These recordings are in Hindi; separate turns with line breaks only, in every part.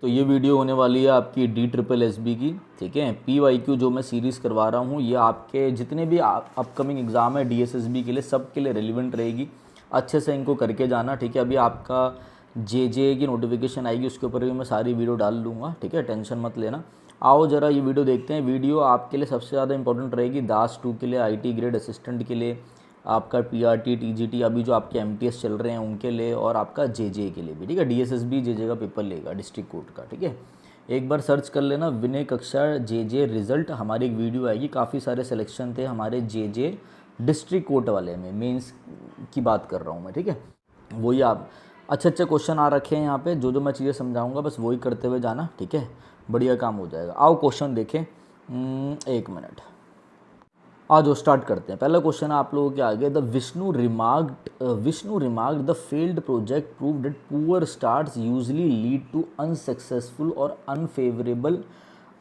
तो ये वीडियो होने वाली है आपकी DSSB की, ठीक है। PYQ जो मैं सीरीज़ करवा रहा हूँ ये आपके जितने भी अपकमिंग एग्ज़ाम है DSSB के लिए, सब के लिए रेलिवेंट रहेगी। अच्छे से इनको करके जाना, ठीक है। अभी आपका JJ की नोटिफिकेशन आएगी, उसके ऊपर भी मैं सारी वीडियो डाल दूँगा, ठीक है, टेंशन मत लेना। आओ ज़रा ये वीडियो देखते हैं। वीडियो आपके लिए सबसे ज़्यादा इंपॉर्टेंट रहेगी दास 2 के लिए, IT ग्रेड असिस्टेंट के लिए, आपका PRT TGT अभी जो आपके MTS चल रहे हैं उनके लिए, और आपका JJ के लिए भी, ठीक है। DSSB JJ का पेपर लेगा डिस्ट्रिक्ट कोर्ट का, ठीक है। एक बार सर्च कर लेना विनय कक्षा JJ रिजल्ट, हमारी एक वीडियो आएगी। काफ़ी सारे सिलेक्शन थे हमारे JJ डिस्ट्रिक्ट कोर्ट वाले में, मेंस की बात कर रहा हूँ मैं, ठीक है। वही आप अच्छे अच्छे क्वेश्चन आ रखे हैं यहाँ पे, जो मैं चीज़ें समझाऊंगा बस वही करते हुए जाना, ठीक है। बढ़िया काम हो जाएगा। आओ क्वेश्चन देखें। एक मिनट, आज जो स्टार्ट करते हैं। पहला क्वेश्चन आप लोगों के आगे, the Vishnu remarked the failed project prove that poor starts usually lead to unsuccessful और unfavourable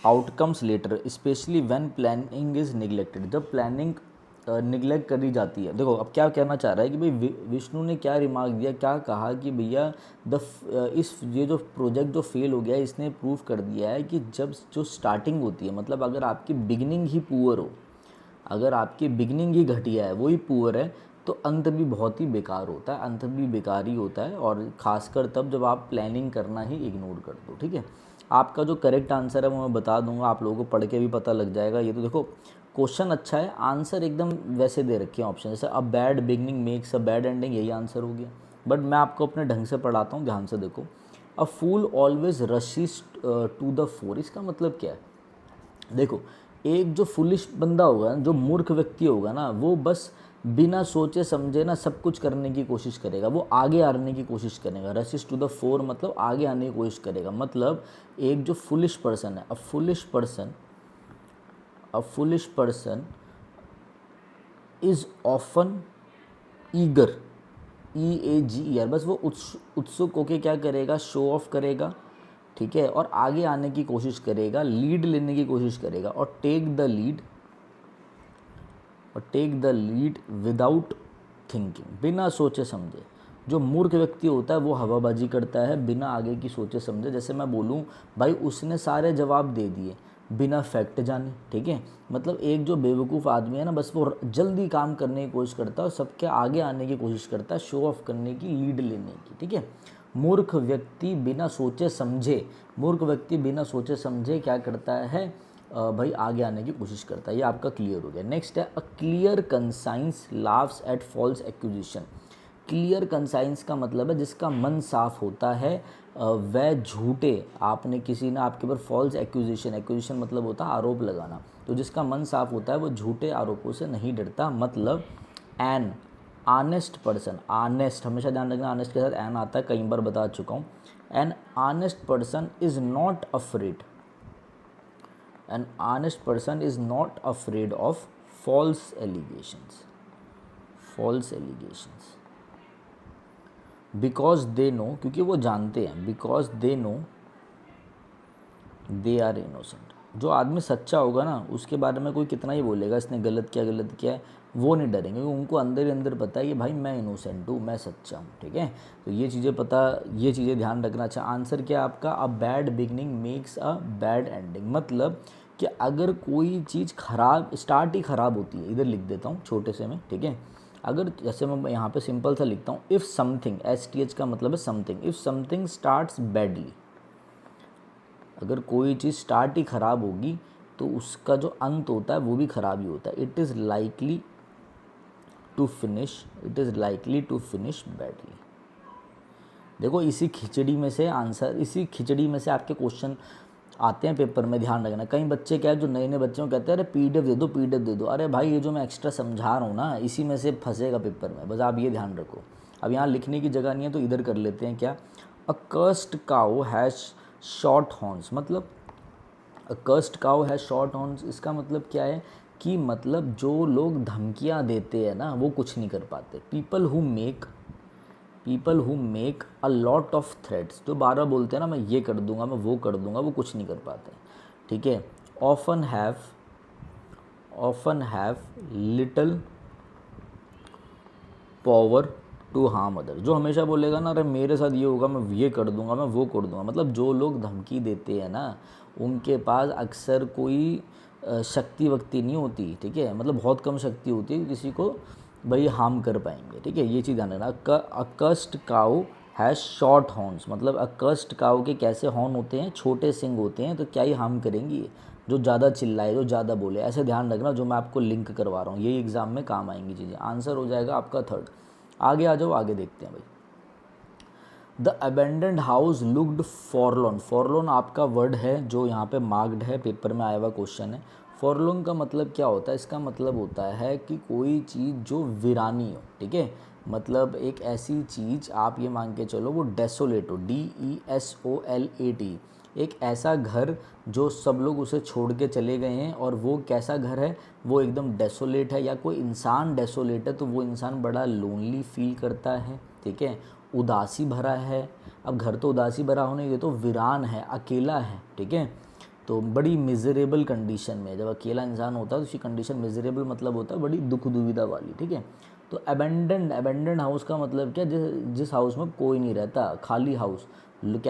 outcomes later, especially when planning is neglected. जब प्लानिंग निगलेक्ट करी जाती है। देखो अब क्या कहना चाह रहा है कि भाई विष्णु ने क्या रिमार्क दिया, क्या कहा कि भैया ये जो प्रोजेक्ट जो फेल हो गया है, इसने प्रूव कर दिया है कि जब जो स्टार्टिंग होती है, मतलब अगर आपकी बिगिनिंग ही पुअर हो, अगर आपकी बिगनिंग ही घटिया है, वही पुअर है, तो अंत भी बहुत ही बेकार होता है, अंत भी बेकार ही होता है। और ख़ासकर तब जब आप प्लानिंग करना ही इग्नोर कर दो, ठीक है। आपका जो करेक्ट आंसर है वो मैं बता दूंगा, आप लोगों को पढ़ के भी पता लग जाएगा। ये तो देखो क्वेश्चन अच्छा है, आंसर एकदम वैसे दे रखे हैं ऑप्शन, जैसे a bad beginning makes a bad ending, यही आंसर हो गया। बट मैं आपको अपने ढंग से पढ़ाता हूँ, ध्यान से देखो। अ फूल ऑलवेज रशिस टू द फोर, इसका मतलब क्या है? देखो, एक जो फुलिश बंदा होगा, जो मूर्ख व्यक्ति होगा ना, वो बस बिना सोचे समझे ना सब कुछ करने की कोशिश करेगा, वो आगे आने की कोशिश करेगा। रसिस टू द फोर मतलब आगे आने की कोशिश करेगा। मतलब एक जो फुलिश पर्सन है, a foolish person is often eager, EAGER, बस वो उत्सुक होके क्या करेगा, शो ऑफ करेगा, ठीक है, और आगे आने की कोशिश करेगा, लीड लेने की कोशिश करेगा, और take the lead without thinking, बिना सोचे समझे। जो मूर्ख व्यक्ति होता है वो हवाबाजी करता है बिना आगे की सोचे समझे। जैसे मैं बोलूँ भाई उसने सारे जवाब दे दिए बिना फैक्ट जाने, ठीक है। मतलब एक जो बेवकूफ़ आदमी है ना, बस वो जल्दी काम करने की कोशिश करता है और सबके आगे आने की कोशिश करता है, शो ऑफ करने की, लीड लेने की, ठीक है। मूर्ख व्यक्ति बिना सोचे समझे क्या करता है भाई, आगे आने की कोशिश करता है। ये आपका क्लियर हो गया। नेक्स्ट है, a clear conscience laughs at false accusation. Clear conscience का मतलब है जिसका मन साफ होता है, वह झूठे, किसी ने आपके ऊपर फॉल्स एक्यूजिशन मतलब होता है आरोप लगाना, तो जिसका मन साफ होता है वो झूठे आरोपों से नहीं डरता। मतलब एन ऑनेस्ट पर्सन, ऑनेस्ट हमेशा ध्यान रखना, ऑनेस्ट के साथ एन आता है, कई बार बता चुका हूँ। N honest person is not afraid, an honest person is not afraid of false allegations because they know, क्योंकि वो जानते हैं, because they know they are innocent। जो आदमी सच्चा होगा ना, उसके बारे में कोई कितना ही बोलेगा इसने गलत किया है, वो नहीं डरेंगे, क्योंकि उनको अंदर ही अंदर पता है कि भाई मैं इनोसेंट हूँ, मैं सच्चा हूँ, ठीक है। तो ये चीज़ें ध्यान रखना। अच्छा, आंसर क्या है आपका? A bad beginning makes a bad ending. मतलब कि अगर कोई चीज़ स्टार्ट ही ख़राब होती है, इधर लिख देता हूँ छोटे से में, ठीक है। अगर जैसे मैं यहाँ पे सिंपल सा लिखता हूँ, इफ़ समथिंग, STH का मतलब है something, if something starts badly, अगर कोई चीज़ स्टार्ट ही ख़राब होगी तो उसका जो अंत होता है वो भी ख़राब ही होता है। It is likely to finish badly. देखो इसी खिचड़ी में से आपके क्वेश्चन आते हैं पेपर में, ध्यान रखना। कई बच्चे क्या है, जो नए बच्चे को कहते हैं अरे PDF दे दो। अरे भाई ये जो मैं एक्स्ट्रा समझा रहा हूँ ना, इसी में से फंसेगा पेपर में, बस आप ये ध्यान रखो। अब यहाँ लिखने की जगह नहीं है तो इधर कर लेते हैं। क्या? A cursed cow has short horns. मतलब a cursed cow has short horns, इसका मतलब क्या है कि मतलब जो लोग धमकियाँ देते हैं ना, वो कुछ नहीं कर पाते। People who make a lot of threats, जो बार बार बोलते हैं ना मैं ये कर दूंगा, मैं वो कर दूंगा, वो कुछ नहीं कर पाते, ठीक है। Often have little power to harm other. जो हमेशा बोलेगा ना अरे मेरे साथ ये होगा, मैं ये कर दूंगा, मैं वो कर दूंगा, मतलब जो लोग धमकी देते हैं ना उनके पास अक्सर कोई शक्ति वक्ति नहीं होती, ठीक है, मतलब बहुत कम शक्ति होती है किसी को भाई हार्म कर पाएंगे, ठीक है, ये चीज़ ध्यान रखना। अकस्ट काउ हैज़ शॉर्ट हॉर्न्स, मतलब अकस्ट काउ के कैसे हॉर्न होते हैं, छोटे सिंग होते हैं, तो क्या ही हार्म करेंगी ये, जो ज़्यादा चिल्लाए, जो ज़्यादा बोले, ऐसे ध्यान रखना जो मैं आपको लिंक करवा रहा हूँ, यही एग्ज़ाम में काम आएंगी चीज़ें। आंसर हो जाएगा आपका थर्ड। आगे आ जाओ, आगे देखते हैं भाई। The abandoned house looked forlorn. Forlorn आपका वर्ड है जो यहाँ पे मार्क्ड है, पेपर में आया हुआ क्वेश्चन है। फॉरलॉन का मतलब क्या होता है, इसका मतलब होता है कि कोई चीज़ जो वीरानी हो, ठीक है, मतलब एक ऐसी चीज़ आप ये मान के चलो वो डेसोलेट हो, DESOLAT, एक ऐसा घर जो सब लोग उसे छोड़ के चले गए हैं, और वो कैसा घर है, वो एकदम डेसोलेट है, या कोई इंसान डेसोलेट है तो वो इंसान बड़ा लोनली फील करता है, ठीक है, उदासी भरा है। अब घर तो उदासी भरा होने, ये तो वीरान है, अकेला है, ठीक है, तो बड़ी मिजरेबल कंडीशन में, जब अकेला इंसान होता है तो उसकी कंडीशन मिजरेबल मतलब होता है बड़ी दुख दुविधा वाली, ठीक है। तो अबेंडेंड हाउस का मतलब क्या, जिस हाउस में कोई नहीं रहता, खाली हाउस। लुक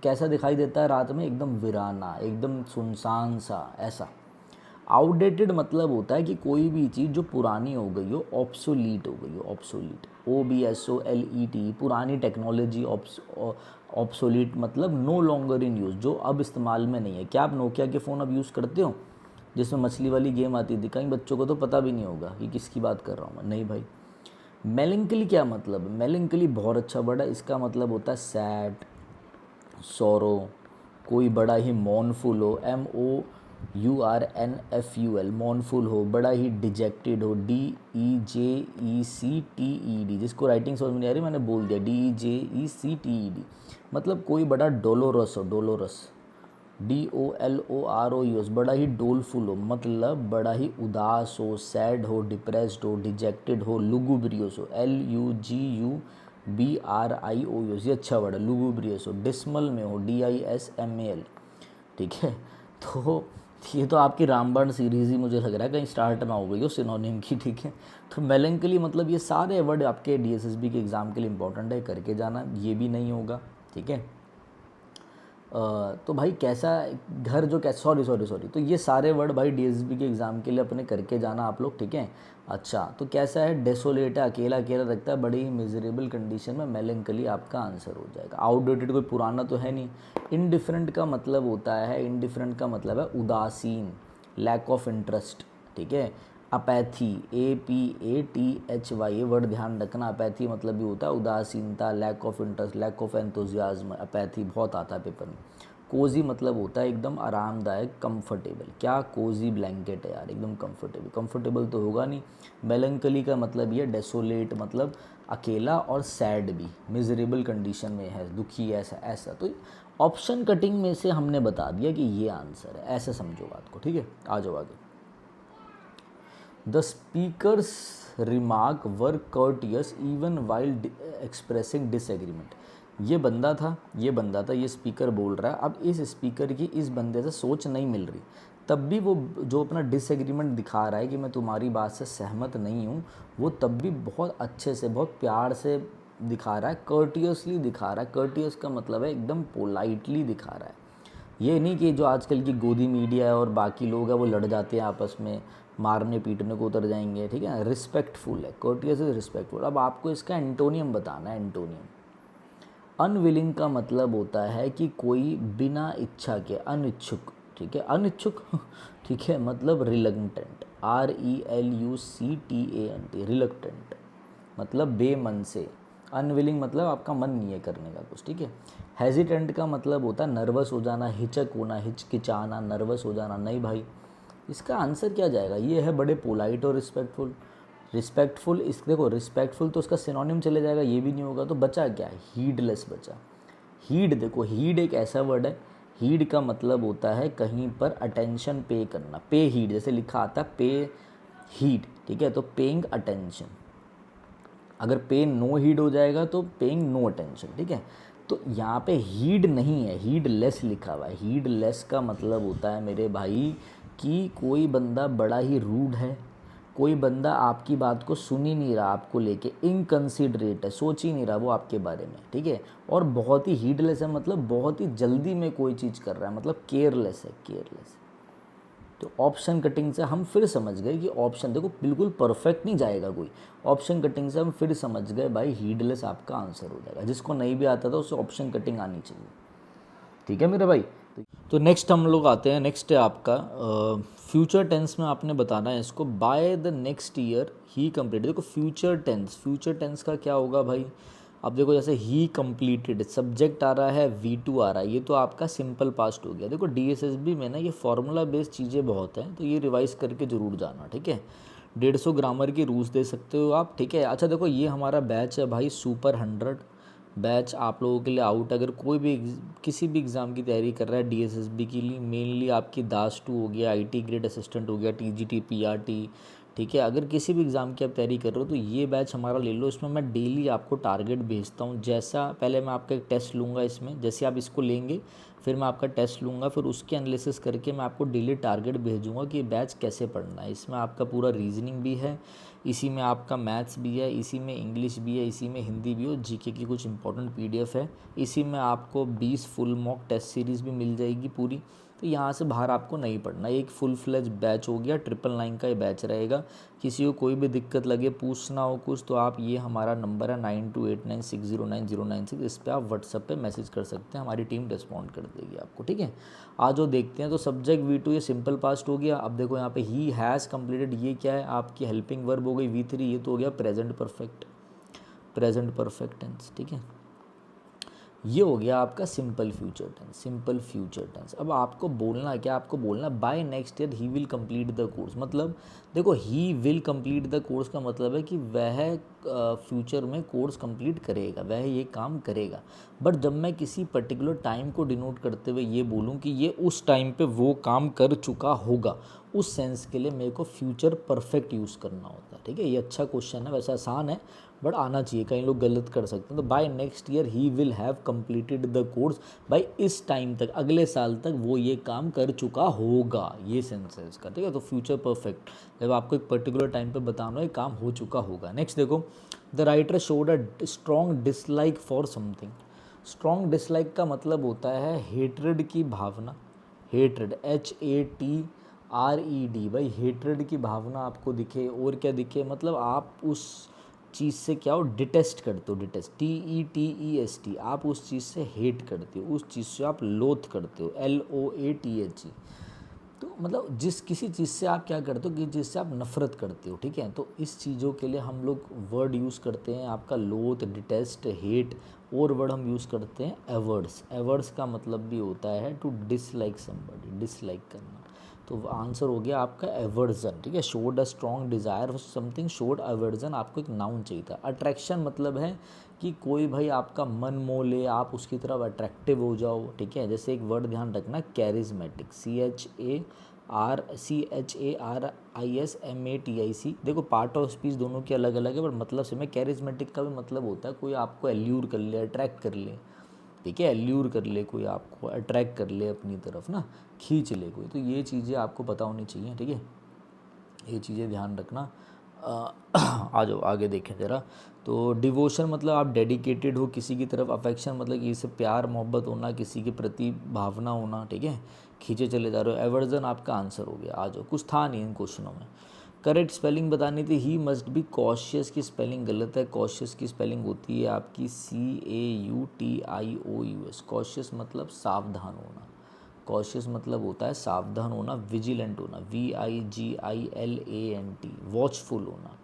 कैसा दिखाई देता है रात में, एकदम वीराना, एकदम सुनसान सा, ऐसा। आउटडेटेड मतलब होता है कि कोई भी चीज़ जो पुरानी हो गई हो, ऑब्सोलीट हो गई हो, ऑब्सोलीट, OBSOLET, पुरानी टेक्नोलॉजी, ऑब्सोलीट मतलब नो लॉन्गर इन यूज़, जो अब इस्तेमाल में नहीं है। क्या आप नोकिया के फ़ोन अब यूज़ करते हो, जिसमें मछली वाली गेम आती थी? कई बच्चों को तो पता भी नहीं होगा कि किसकी बात कर रहा हूँ मैं, नहीं भाई। मेलंकली क्या मतलब, मेलंकली बहुत अच्छा वर्ड है, इसका मतलब होता है सैड, सौरो, कोई बड़ा ही मॉर्नफुल हो, MOURNFUL, मॉर्नफुल हो, बड़ा ही डिजेक्टेड हो, DEJECTED, जिसको राइटिंग समझ में नहीं आ रही मैंने बोल दिया, DEJECTED, मतलब कोई बड़ा डोलोरस हो, डोलोरस, DOLOROUS, बड़ा ही डोलफुल हो, मतलब बड़ा ही उदास हो, सैड हो, डिप्रेस्ड हो, डिजेक्टेड हो, लुगुब्रियस हो, LUGUBRIOUS, ये अच्छा वर्ड है, लुगुब्रियस हो, डिस्मल में हो, DISMAL, ठीक है। तो ये तो आपकी रामबाण सीरीज़ ही मुझे लग रहा है कहीं स्टार्ट ना हो गई हो सिनोनिम की, ठीक है। तो मेलंकली मतलब ये सारे वर्ड आपके DSSB के एग्ज़ाम के लिए इंपॉर्टेंट है, करके जाना, ये भी नहीं होगा, ठीक है। तो भाई कैसा घर जो कैसा, सॉरी, तो ये सारे वर्ड भाई DSSB के एग्ज़ाम के लिए अपने करके जाना आप लोग, ठीक है। अच्छा, तो कैसा है, डेसोलेट है, अकेला अकेला रखता है, बड़ी मिजरेबल कंडीशन में, मेलंकली आपका आंसर हो जाएगा। आउटडेटेड कोई पुराना तो है नहीं। इनडिफरेंट का मतलब होता है, इनडिफरेंट का मतलब है उदासीन, लैक ऑफ इंटरेस्ट, ठीक है। अपैथी, APATHY, ये वर्ड ध्यान रखना, अपैथी मतलब भी होता है उदासीनता, lack of interest, lack of enthusiasm, apathy बहुत आता है पेपर में। कोजी मतलब होता है एकदम आरामदायक, कंफर्टेबल, क्या कोजी ब्लैंकेट है यार, एकदम कंफर्टेबल, कंफर्टेबल तो होगा नहीं। मेलंकली का मतलब ये डेसोलेट, मतलब अकेला, और सैड भी, मिजरेबल कंडीशन में है, दुखी, ऐसा ऐसा। तो ऑप्शन कटिंग में से हमने बता दिया कि ये आंसर है, ऐसे समझो बात को, ठीक है। आ जाओ आगे। The speaker's remark were courteous even while expressing disagreement. ये बंदा था, ये स्पीकर बोल रहा है, अब इस स्पीकर की इस बंदे से सोच नहीं मिल रही, तब भी वो जो अपना डिसएग्रीमेंट दिखा रहा है कि मैं तुम्हारी बात से सहमत नहीं हूँ, वो तब भी बहुत अच्छे से, बहुत प्यार से दिखा रहा है, कर्टियसली दिखा रहा है। कर्टियस का मतलब है एकदम पोलाइटली दिखा रहा है, ये नहीं कि जो आजकल की गोदी मीडिया है और बाकी लोग हैं वो लड़ जाते हैं आपस में, मारने पीटने को उतर जाएंगे, ठीक है। रिस्पेक्टफुल है, कर्टियस इज रिस्पेक्टफुल। अब आपको इसका एंटोनियम बताना है, एंटोनियम। अनविलिंग का मतलब होता है कि कोई बिना इच्छा के, अनिच्छुक, ठीक है, अनिच्छुक ठीक है, मतलब रिलक्टेंट, RELUCTANT, रिलक्टेंट मतलब बेमन से, अनविलिंग मतलब आपका मन नहीं है करने का कुछ, ठीक है। हेजिटेंट का मतलब होता है नर्वस हो जाना, हिचक होना, हिचकिचाना, नर्वस हो जाना। नहीं भाई, इसका आंसर क्या जाएगा, ये है बड़े पोलाइट और रिस्पेक्टफुल। रिस्पेक्टफुल, इस देखो रिस्पेक्टफुल तो उसका सिनोनिम चले जाएगा, ये भी नहीं होगा, तो बचा क्या, हीडलेस बचा। हीड, देखो हीड एक ऐसा वर्ड है, हीड का मतलब होता है कहीं पर अटेंशन पे करना, पे हीड, जैसे लिखा आता है पे हीड, ठीक है, तो पेइंग अटेंशन। अगर पे नो हीड हो जाएगा तो पेइंग नो अटेंशन, ठीक है। तो यहाँ पे हीड नहीं है, हीड लेस लिखा हुआ है। हीड लेस का मतलब होता है मेरे भाई कि कोई बंदा बड़ा ही रूड है, कोई बंदा आपकी बात को सुन ही नहीं रहा, आपको लेके इनकंसिडरेट है, सोच ही नहीं रहा वो आपके बारे में, ठीक है। और बहुत ही हीडलेस है, मतलब बहुत ही जल्दी में कोई चीज़ कर रहा है, मतलब केयरलेस है, केयरलेस। तो ऑप्शन कटिंग से हम फिर समझ गए कि ऑप्शन, देखो बिल्कुल परफेक्ट नहीं जाएगा कोई, ऑप्शन कटिंग से हम फिर समझ गए भाई हीडलेस आपका आंसर हो जाएगा। जिसको नहीं भी आता था उसे ऑप्शन कटिंग आनी चाहिए, ठीक है मेरे भाई। तो नेक्स्ट हम लोग आते हैं, नेक्स्ट है आपका फ्यूचर टेंस में आपने बताना है इसको by the next year he complete. देखो फ्यूचर टेंस का क्या होगा भाई, अब देखो जैसे ही कंप्लीटेड, सब्जेक्ट आ रहा है, V2 आ रहा है, ये तो आपका सिंपल पास्ट हो गया। देखो DSSB में ना ये फॉर्मूला बेस्ड चीज़ें बहुत हैं, तो ये रिवाइज करके ज़रूर जाना, ठीक है। 150 ग्रामर की रूल्स दे सकते हो आप, ठीक है। अच्छा देखो ये हमारा बैच है भाई सुपर 100 बैच आप लोगों के लिए आउट। अगर कोई भी किसी भी एग्ज़ाम की तैयारी कर रहा है DSSB के लिए, मेनली आपकी दास 2 हो गया, IT ग्रेड असिस्टेंट हो गया, TGT PRT, ठीक है। अगर किसी भी एग्ज़ाम की आप तैयारी कर रहे हो तो ये बैच हमारा ले लो। इसमें मैं डेली आपको टारगेट भेजता हूँ। जैसा पहले मैं आपका एक टेस्ट लूँगा इसमें, जैसे आप इसको लेंगे फिर मैं आपका टेस्ट लूँगा, फिर उसके एनालिसिस करके मैं आपको डेली टारगेट भेजूँगा कि बैच कैसे पढ़ना है। इसमें आपका पूरा रीजनिंग भी है, इसी में आपका मैथ्स भी है, इसी में इंग्लिश भी है, इसी में हिंदी भी, और जीके की कुछ इंपॉर्टेंट PDF है। इसी में आपको 20 फुल मॉक टेस्ट सीरीज़ भी मिल जाएगी पूरी। तो यहाँ से बाहर आपको नहीं पढ़ना। एक फुल फ्लेज बैच हो गया, 999 का ये बैच रहेगा। किसी को कोई भी दिक्कत लगे, पूछना हो कुछ, तो आप ये हमारा नंबर है 9289609096, इस पर आप व्हाट्सएप पे मैसेज कर सकते हैं, हमारी टीम रिस्पॉन्ड कर देगी आपको, ठीक है। आज जो देखते हैं, तो सब्जेक्ट V2 ये सिंपल पास्ट हो गया। अब देखो यहाँ पे ही हैज़ कंप्लीटेड, ये क्या है आपकी हेल्पिंग वर्ब हो गई V3, ये तो हो गया प्रेजेंट परफेक्ट टेंस, ठीक है। ये हो गया आपका सिंपल फ्यूचर टेंस। अब आपको बोलना क्या, आपको बोलना by next year he will complete the course. मतलब देखो he will complete the course का मतलब है कि वह फ्यूचर में कोर्स कंप्लीट करेगा, वह ये काम करेगा। बट जब मैं किसी पर्टिकुलर टाइम को डिनोट करते हुए ये बोलूँ कि ये उस टाइम पे वो काम कर चुका होगा, उस सेंस के लिए मेरे को फ्यूचर परफेक्ट यूज़ करना होता है, ठीक है। ये अच्छा क्वेश्चन है, वैसे आसान है बट आना चाहिए, कई लोग गलत कर सकते हैं। तो by next year he will have completed the course, by इस टाइम तक, अगले साल तक वो ये काम कर चुका होगा, ये सेंस है इसका, ठीक है। तो फ्यूचर परफेक्ट जब आपको एक पर्टिकुलर टाइम पे बताना है काम हो चुका होगा। नेक्स्ट देखो, the writer showed a strong dislike for something. Strong dislike का मतलब होता है हेट्रेड की भावना, हेट्रेड HATRED, भाई हेट्रेड की भावना आपको दिखे, और क्या दिखे, मतलब आप उस चीज़ से क्या हो, डिटेस्ट करते हो, डिटेस्ट TETEST, आप उस चीज़ से हेट करते हो, उस चीज़ से आप लोथ करते हो, LOATHE। तो मतलब जिस किसी चीज़ से आप क्या करते हो कि जिससे आप नफ़रत करते हो, ठीक है। तो इस चीज़ों के लिए हम लोग वर्ड यूज़ करते हैं आपका लोथ, डिटेस्ट, हेट, और वर्ड हम यूज़ करते हैं एवर्ड्स। एवर्ड्स का मतलब भी होता है टू डिसलाइक समबडी, डिसलाइक करना। तो आंसर हो गया आपका एवर्जन, ठीक है। Showed a strong desire for something, showed aversion, आपको एक नाउन चाहिए था। अट्रैक्शन मतलब है कि कोई भाई आपका मन मोह ले, आप उसकी तरफ अट्रैक्टिव हो जाओ, ठीक है। जैसे एक वर्ड ध्यान रखना, कैरिज्मेटिक, CHARISMATIC। देखो पार्ट ऑफ स्पीच दोनों की अलग अलग है, पर मतलब से में कैरिज्मेटिक का भी मतलब होता है कोई आपको एल्यूर कर ले, अट्रैक्ट कर ले, ठीक है। एल्यूर कर ले, कोई आपको अट्रैक्ट कर ले अपनी तरफ ना, खींच ले कोई। तो ये चीज़ें आपको पता होनी चाहिए, ठीक है, ये चीज़ें ध्यान रखना। आ जाओ आगे देखें ज़रा। तो डिवोशन मतलब आप डेडिकेटेड हो किसी की तरफ, अफेक्शन मतलब कि इससे प्यार मोहब्बत होना, किसी के प्रति भावना होना, ठीक है, खींचे चले जा रहे हो। एवर्जन आपका आंसर हो गया। आ जाओ, कुछ था नहीं इन क्वेश्चनों में। करेक्ट स्पेलिंग बतानी थी, ही मस्ट बी कॉशियस की स्पेलिंग गलत है। कॉशियस की स्पेलिंग होती है आपकी CAUTIOUS। कॉशियस मतलब सावधान होना, कॉशियस मतलब होता है सावधान होना, विजिलेंट होना, VIGILANT, वॉचफुल होना,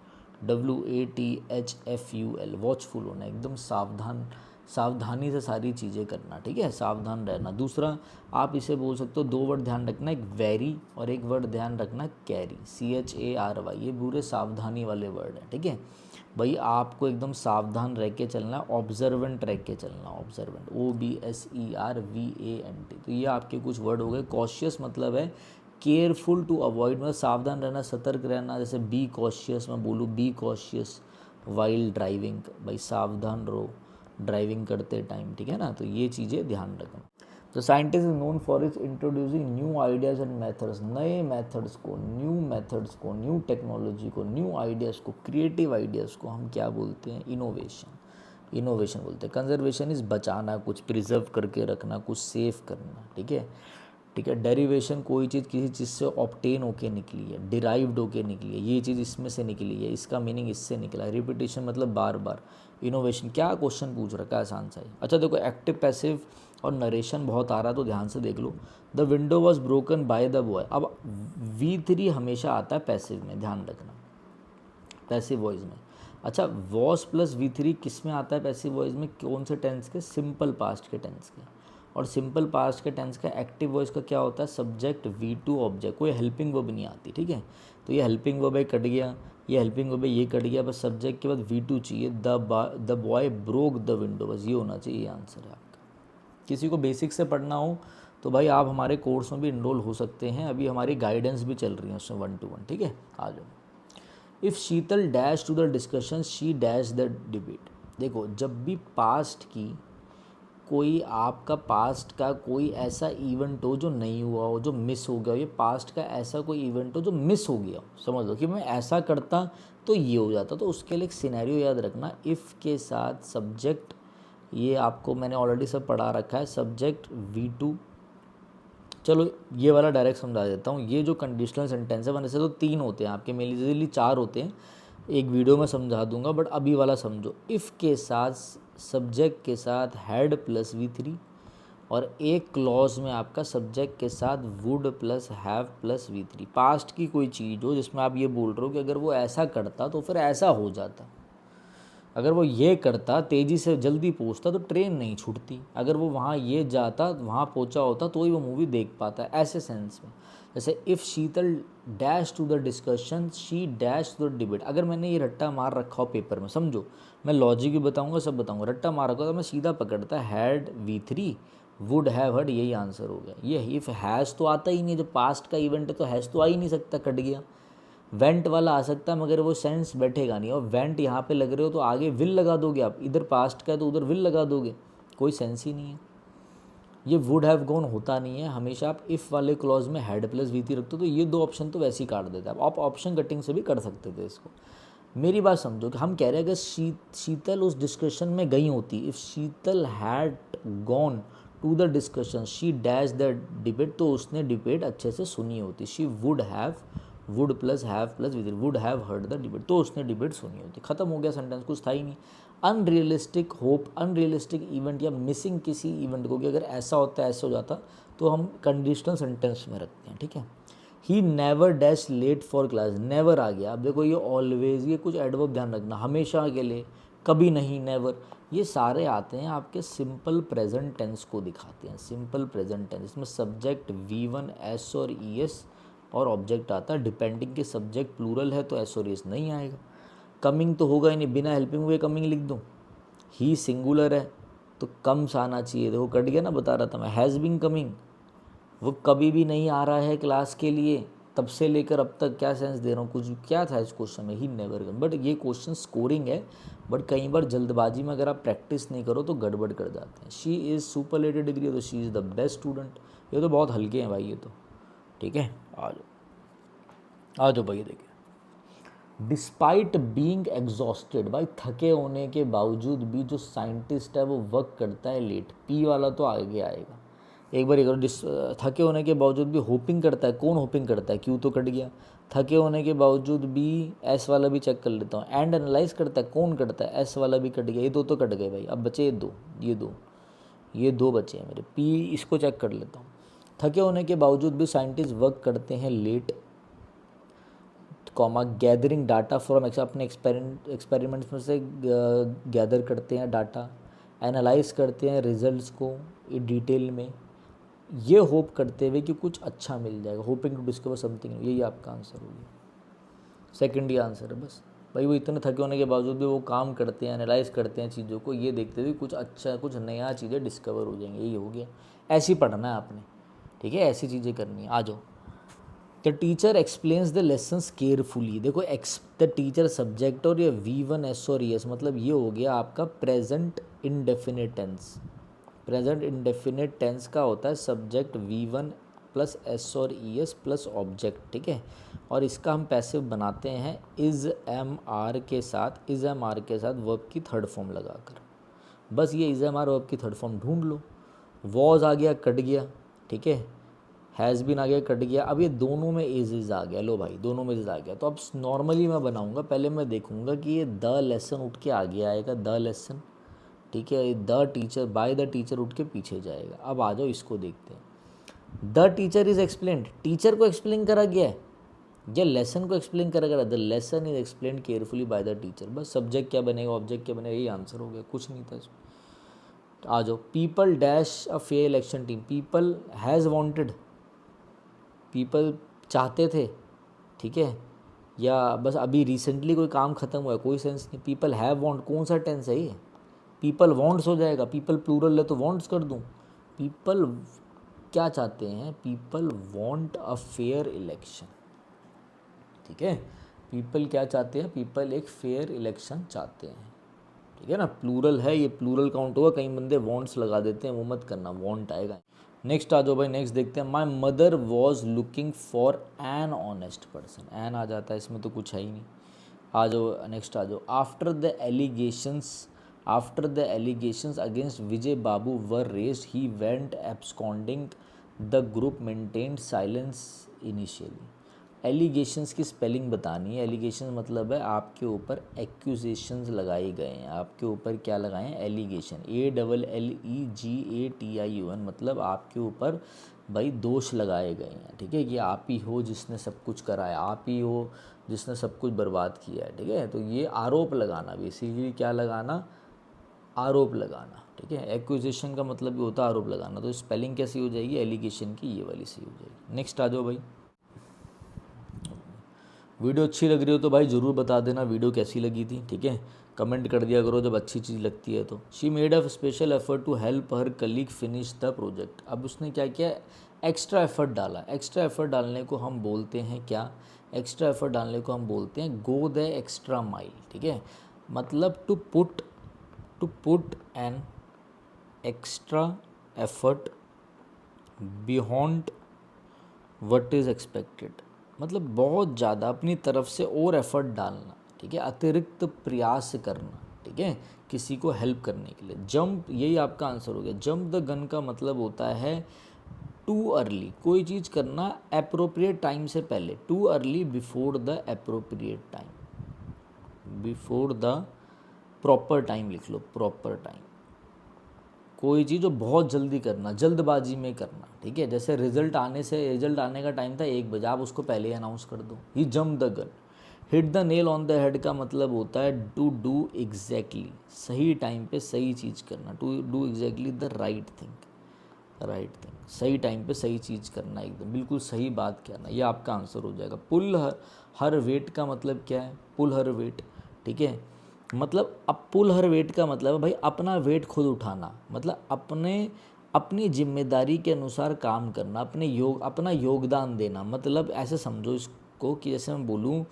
WATHFUL, वॉचफुल होना, एकदम सावधान, सावधानी से सारी चीज़ें करना, ठीक है, सावधान रहना। दूसरा आप इसे बोल सकते हो, दो वर्ड ध्यान रखना, एक वेरी और एक वर्ड ध्यान रखना कैरी, CHARY, ये पूरे सावधानी वाले वर्ड हैं, ठीक है। भाई आपको एकदम सावधान रह के चलना है, ऑब्जर्वेंट रह के चलना, ऑब्जर्वेंट, OBSERVANT। तो ये आपके कुछ वर्ड हो गए। कॉशियस मतलब है केयरफुल टू अवॉइड, मतलब सावधान रहना, सतर्क रहना। जैसे बी कॉशियस, मैं बोलूँ बी कॉशियस वाइल ड्राइविंग, भाई सावधान रहो ड्राइविंग करते टाइम, ठीक है ना। तो ये चीज़ें ध्यान रखना। The scientist is known for is introducing new ideas and methods, नए मेथड्स को, न्यू टेक्नोलॉजी को, न्यू आइडियाज़ को, क्रिएटिव आइडियाज़ को हम क्या बोलते हैं? इनोवेशन बोलते हैं। कंजर्वेशन इज़ बचाना, कुछ प्रिजर्व करके रखना, कुछ सेव करना, ठीक है। डेरिवेशन कोई चीज़ किसी चीज़ से ऑब्टेन होके निकली है, डिराइव्ड होके निकली है, ये चीज़ इसमें से निकली है, इसका मीनिंग इससे निकला है। रिपीटेशन मतलब बार बार। इनोवेशन क्या क्वेश्चन पूछ रखा है, आसान सा ही। अच्छा देखो, एक्टिव पैसिव और नरेशन बहुत आ रहा है तो ध्यान से देख लो। The window was broken by the boy. अब V3 हमेशा आता है पैसिव में, ध्यान रखना, पैसिव वॉइस में। अच्छा, वॉस प्लस V3 किस में आता है पैसिव वॉइस में? कौन से टेंस के? सिंपल पास्ट के टेंस के। और सिंपल पास्ट के टेंस का एक्टिव वॉइस का क्या होता है? सब्जेक्ट V2 ऑब्जेक्ट, कोई हेल्पिंग वर्ब नहीं आती, ठीक है। तो ये हेल्पिंग वर्ब है, कट गया, ये हेल्पिंग वर्ब है, ये कट गया, बस सब्जेक्ट के बाद V2 चाहिए। The boy broke the window, बस ये होना चाहिए, ये आंसर है आपका। किसी को बेसिक से पढ़ना हो तो भाई आप हमारे कोर्स में भी इनरोल हो सकते हैं, अभी हमारी गाइडेंस भी चल रही है उसमें 1-to-1, ठीक है। आ जाओ। If Sheetal dash to the discussion she dash the debate. देखो, जब भी पास्ट की कोई आपका पास्ट का कोई ऐसा इवेंट हो जो नहीं हुआ हो, जो मिस हो गया हो, ये पास्ट का ऐसा कोई इवेंट हो जो मिस हो गया हो, समझ लो कि मैं ऐसा करता तो ये हो जाता, तो उसके लिए एक सिनेरियो याद रखना। इफ़ के साथ सब्जेक्ट, ये आपको मैंने ऑलरेडी सब पढ़ा रखा है, सब्जेक्ट V2। चलो ये वाला डायरेक्ट समझा देता हूँ। ये जो कंडीशनल सेंटेंस है, वैसे तो 3 होते हैं आपके, मेनली 4 होते हैं, एक वीडियो में समझा दूंगा, बट अभी वाला समझो। इफ़ के साथ सब्जेक्ट के साथ हैड प्लस V3, और एक क्लॉज में आपका सब्जेक्ट के साथ would plus have plus V3। Past की कोई चीज़ हो जिसमें आप ये बोल रहे हो कि अगर वो ऐसा करता तो फिर ऐसा हो जाता, अगर वो ये करता, तेज़ी से जल्दी पहुंचता तो ट्रेन नहीं छूटती, अगर वो वहाँ ये जाता, वहाँ पहुँचा होता तो ही वो मूवी देख पाता, ऐसे सेंस में। जैसे if Sheetal dash to the discussion she dash to the debate. अगर मैंने ये रट्टा मार रखा हो पेपर में, समझो, मैं लॉजिक भी बताऊंगा, सब बताऊंगा, रट्टा मार रखा तो मैं सीधा पकड़ता had V3 would have heard, यही आंसर हो गया। ये इफ़ हैज़ तो आता ही नहीं, जब पास्ट का इवेंट है तो हैज़ तो आ ही नहीं सकता, कट गया। वेंट वाला आ सकता है मगर वो सेंस बैठेगा नहीं, और वेंट यहाँ पे लग रहे हो तो आगे विल लगा दोगे आप, इधर पास्ट का है तो उधर विल लगा दोगे, कोई सेंस ही नहीं है। ये वुड हैव गॉन होता नहीं है, हमेशा आप इफ़ वाले क्लॉज में हैड प्लस V3 रखते हो, तो ये 2 ऑप्शन तो वैसे ही काट देते हैं आप ऑप्शन कटिंग से भी कर सकते थे इसको। मेरी बात समझो कि हम कह रहे हैं कि शीतल उस डिस्कशन में गई होती, if Sheetal had gone to the discussion she dash the debate, तो उसने डिबेट अच्छे से सुनी होती। She would have, would plus have plus V3, would have heard the debate, तो उसने डिबेट सुनी होती। खत्म हो गया सेंटेंस, कुछ था ही नहीं। अनरियलिस्टिक होप, अनरियलिस्टिक इवेंट या मिसिंग किसी इवेंट को कि अगर ऐसा होता है ऐसा हो जाता, तो हम कंडीशनल सेंटेंस में रखते हैं, ठीक है। He never dash late for class, never आ गया। अब देखो ये ऑलवेज, ये कुछ एडवर्ब ध्यान रखना, हमेशा के लिए, कभी नहीं, नेवर, ये सारे आते हैं आपके सिंपल प्रेजेंट टेंस को दिखाते हैं। सिंपल प्रेजेंट टेंस, इसमें सब्जेक्ट V1 S और ES और ऑब्जेक्ट आता है। डिपेंडिंग के सब्जेक्ट प्लूरल है तो S और ES नहीं आएगा। कमिंग तो होगा ही नहीं, बिना हेल्पिंग हुए कमिंग लिख दूँ। ही सिंगुलर है तो कम्स आना चाहिए, देखो कट गया ना, बता रहा था मैं, हैज़ बीन कमिंग, वो कभी भी नहीं आ रहा है क्लास के लिए, तब से लेकर अब तक, क्या सेंस दे रहा हूँ, कुछ क्या था इस क्वेश्चन में? He never come. बट ये क्वेश्चन स्कोरिंग है, बट कई बार जल्दबाजी में अगर आप प्रैक्टिस नहीं करो तो गड़बड़ कर जाते हैं। शी इज़ सुपरलेटेड डिग्री, तो she is the best student, ये तो बहुत हल्के हैं भाई ये तो, ठीक है। आ जाओ भाई, देखिए, डिस्पाइट बीइंग एग्जॉस्टेड, भाई थके होने के बावजूद भी जो साइंटिस्ट है वो वर्क करता है लेट, पी वाला तो आगे आएगा। एक बार थके होने के बावजूद भी होपिंग करता है, कौन होपिंग करता है? क्यों तो कट गया। थके होने के बावजूद भी, एस वाला भी चेक कर लेता हूँ, एंड एनालाइज करता है, कौन करता है? एस वाला भी कट गया, ये 2 तो कट गए भाई, अब बचे ये दो बचे हैं मेरे, पी इसको चेक कर लेता हूँ। थके होने के बावजूद भी साइंटिस्ट वर्क करते हैं late, comma, gathering data from, अपने एक्सपेरिमेंट्स में से गैदर करते हैं डाटा, एनालाइज करते हैं रिजल्ट्स को डिटेल में, ये होप करते हुए कि कुछ अच्छा मिल जाएगा, होपिंग टू डिस्कवर समथिंग, यही आपका आंसर होगा। सेकंड ही आंसर है बस भाई, वो इतने थके होने के बावजूद भी वो काम करते हैं, एनालाइज करते हैं चीज़ों को, ये देखते हुए कुछ अच्छा, कुछ नया चीज़ें डिस्कवर हो जाएंगी, यही हो गया। ऐसे ही पढ़ना है आपने, ठीक है, ऐसी चीज़ें करनी है। आ जाओ। The teacher explains the lessons carefully, देखो द टीचर सब्जेक्ट और ये V1 S और ES, मतलब ये हो गया आपका present indefinite tense, present indefinite tense का होता है सब्जेक्ट V1 प्लस एस और ES प्लस ऑब्जेक्ट, ठीक है। और इसका हम पैसिव बनाते हैं इज़ एम आर के साथ, इज़ एम आर के साथ वर्ब की थर्ड फॉर्म लगाकर। बस ये इज़ एम आर वर्ब की थर्ड फॉर्म ढूंढ लो। वॉज आ गया, कट गया, ठीक है। हैज़ बीन आ गया, कट गया। अब ये दोनों में इज़ आ गया, लो भाई दोनों में इज़ आ गया। तो अब नॉर्मली मैं बनाऊंगा, पहले मैं देखूंगा कि ये द लेसन उठ के आगे आएगा, द लेसन, ठीक है। The teacher, by the teacher उठ के पीछे जाएगा। अब आ जाओ इसको देखते हैं। The teacher is explained, teacher को एक्सप्लेन करा गया है या लेसन को एक्सप्लेन करा गया। The lesson is explain carefully by the teacher. बस सब्जेक्ट क्या बनेगा, ऑब्जेक्ट क्या बनेगा, यही आंसर हो गया, कुछ नहीं था इसमें। तो आ जाओ, people dash a fair election team, people has wanted, people चाहते थे, ठीक है। या बस अभी रिसेंटली कोई काम खत्म हुआ है, कोई सेंस नहीं। पीपल हैव वांट, कौन सा टेंस है ये, पीपल वांट्स हो जाएगा। पीपल प्लूरल है तो वांट्स कर दूं। पीपल क्या चाहते हैं, people want a fair election, ठीक है। पीपल क्या चाहते हैं, पीपल एक फेयर इलेक्शन चाहते हैं, ठीक है ना। प्लूरल है ये, प्लूरल काउंट होगा। कई बंदे वांट्स लगा देते हैं, वो मत करना, वांट आएगा। नेक्स्ट आ जाओ भाई, नेक्स्ट देखते हैं। My mother was looking for an honest person, an आ जाता है इसमें तो कुछ है ही नहीं। आ जाओ नेक्स्ट, आ जाओ। After the allegations against Vijay Babu were raised he went absconding, the group maintained silence initially. Allegations की स्पेलिंग बतानी है। एलिगेशन मतलब है आपके ऊपर एक्यूजेशंस लगाए गए हैं, आपके ऊपर क्या लगाए हैं, एलिगेशन, ALLEGATION, मतलब आपके ऊपर भाई दोष लगाए गए हैं, ठीक है। कि आप ही हो जिसने सब कुछ कराया, आप ही हो जिसने सब कुछ बर्बाद किया है, ठीक है। तो ये आरोप लगाना, बेसिकली क्या लगाना, आरोप लगाना, ठीक है। एक्यूजेशन का मतलब भी होता है आरोप लगाना। तो स्पेलिंग कैसी हो जाएगी, एलिगेशन की ये वाली सी हो जाएगी। नेक्स्ट आ जाओ भाई। वीडियो अच्छी लग रही हो तो भाई ज़रूर बता देना वीडियो कैसी लगी थी, ठीक है। कमेंट कर दिया करो जब अच्छी चीज़ लगती है तो। She made a special effort to help her colleague finish the project. अब उसने क्या किया, एक्स्ट्रा एफर्ट डाला। एक्स्ट्रा एफर्ट डालने को हम बोलते हैं क्या, एक्स्ट्रा एफर्ट डालने को हम बोलते हैं गो द एक्स्ट्रा माइल, ठीक है। मतलब to put an extra effort beyond what is expected, मतलब बहुत ज़्यादा अपनी तरफ से और एफर्ट डालना, ठीक है। अतिरिक्त प्रयास करना, ठीक है, किसी को हेल्प करने के लिए। जंप, यही आपका आंसर हो गया। जंप द गन का मतलब होता है टू अर्ली, कोई चीज़ करना एप्रोप्रिएट टाइम से पहले। Too early before the appropriate time, before the proper time लिख लो, प्रॉपर टाइम। कोई चीज़ जो बहुत जल्दी करना, जल्दबाजी में करना, ठीक है। जैसे रिजल्ट आने का टाइम था 1 बजे, आप उसको पहले ही अनाउंस कर दो। He jump the gun. Hit the nail on the head का मतलब होता है टू डू एग्जैक्टली, सही टाइम पे सही चीज़ करना। To do exactly the right thing, सही टाइम पे सही चीज़ करना, एकदम बिल्कुल सही बात करना। ये आपका आंसर हो जाएगा। पुल हर वेट का मतलब क्या है, पुल हर वेट, ठीक है। मतलब अब पुल हर वेट का मतलब है भाई अपना वेट खुद उठाना, मतलब अपनी जिम्मेदारी के अनुसार काम करना, अपना योगदान देना। मतलब ऐसे समझो इसको कि जैसे मैं बोलूँ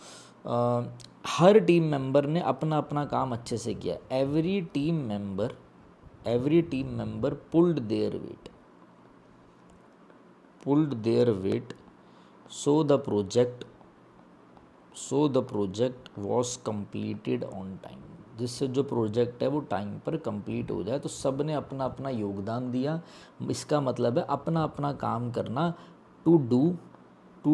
हर टीम मेंबर ने अपना अपना काम अच्छे से किया। Every team member pulled their weight so the project was completed on time. जिससे जो प्रोजेक्ट है वो टाइम पर कंप्लीट हो जाए। तो सब ने अपना अपना योगदान दिया। इसका मतलब है अपना अपना काम करना। To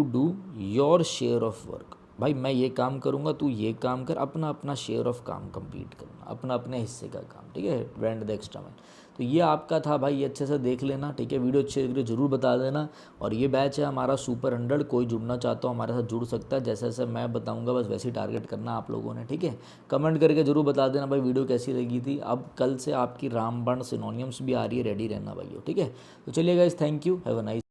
do your share of work, भाई मैं ये काम करूँगा, तू ये काम कर, अपना अपना शेयर ऑफ काम कंप्लीट करना, अपना अपने हिस्से का काम, ठीक है। Went the extra mile. तो ये आपका था भाई, ये अच्छे से देख लेना, ठीक है। वीडियो अच्छी लग रही है ज़रूर बता देना। और ये बैच है हमारा सुपर 100, कोई जुड़ना चाहता हो हमारे साथ जुड़ सकता है। जैसे जैसे मैं बताऊंगा बस वैसे ही टारगेट करना आप लोगों ने, ठीक है। कमेंट करके ज़रूर बता देना भाई वीडियो कैसी लगी थी। अब कल से आपकी रामबाण सिनोनियम्स भी आ रही है, रेडी रहना भाई, ठीक है। तो चलिए guys, thank you, have a nice